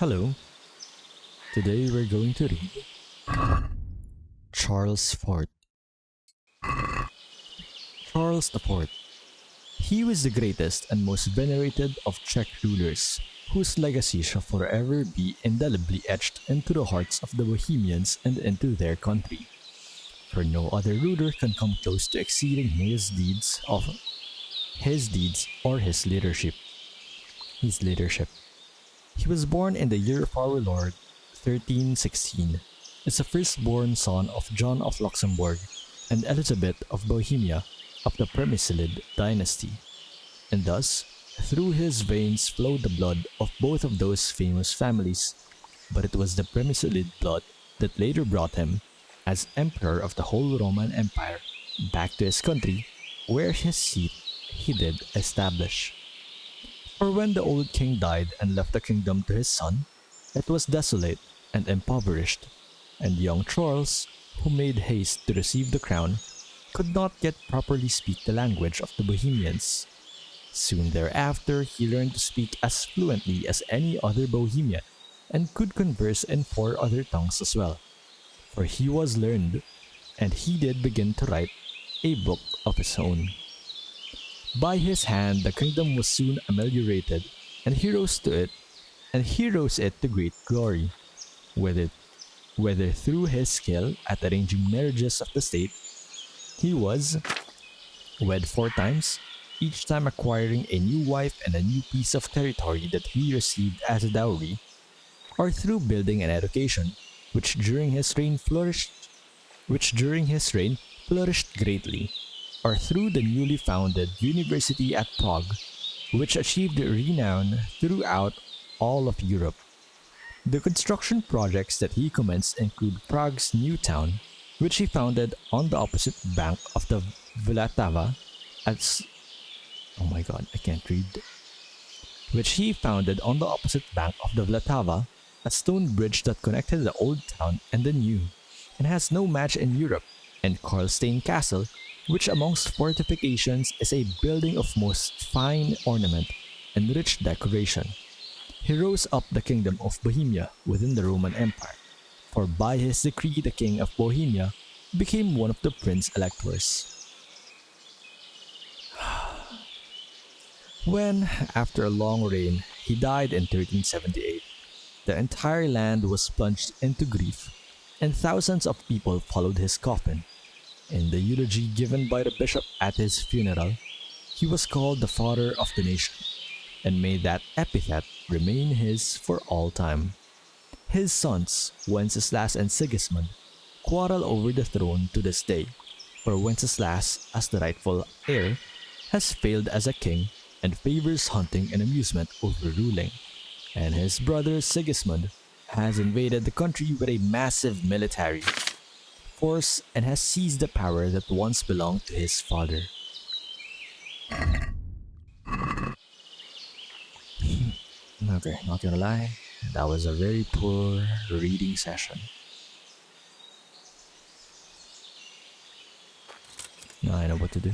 Hello, today we're going to read Charles IV. Charles IV. He was the greatest and most venerated of Czech rulers, whose legacy shall forever be indelibly etched into the hearts of the Bohemians and into their country. For no other ruler can come close to exceeding his deeds or his leadership. He was born in the year of our Lord 1316 as the firstborn son of John of Luxembourg and Elizabeth of Bohemia of the Premyslid dynasty, and thus through his veins flowed the blood of both of those famous families. But it was the Premyslid blood that later brought him, as emperor of the whole Roman Empire, back to his country, where his seat he did establish. For when the old king died and left the kingdom to his son, it was desolate and impoverished, and young Charles, who made haste to receive the crown, could not yet properly speak the language of the Bohemians. Soon thereafter, he learned to speak as fluently as any other Bohemian, and could converse in 4 other tongues as well. For he was learned, and he did begin to write a book of his own. By his hand the kingdom was soon ameliorated, and he rose it to great glory, whether through his skill at arranging marriages of the state. He was wed 4 times, each time acquiring a new wife and a new piece of territory that he received as a dowry, or through building and education, which during his reign flourished greatly, or through the newly founded university at Prague, which achieved renown throughout all of Europe. The construction projects that he commenced include Prague's new town, which he founded on the opposite bank of the Vltava a stone bridge that connected the old town and the new, and has no match in Europe, and Karlstein Castle, which amongst fortifications is a building of most fine ornament and rich decoration. He rose up the kingdom of Bohemia within the Roman Empire, for by his decree the king of Bohemia became one of the prince-electors. When, after a long reign, he died in 1378, the entire land was plunged into grief, and thousands of people followed his coffin. In the eulogy given by the bishop at his funeral, he was called the Father of the Nation, and may that epithet remain his for all time. His sons, Wenceslas and Sigismund, quarrel over the throne to this day, for Wenceslas, as the rightful heir, has failed as a king and favors hunting and amusement over ruling, and his brother Sigismund has invaded the country with a massive military force and has seized the power that once belonged to his father. Okay, not gonna lie, that was a very poor reading session. Now I know what to do.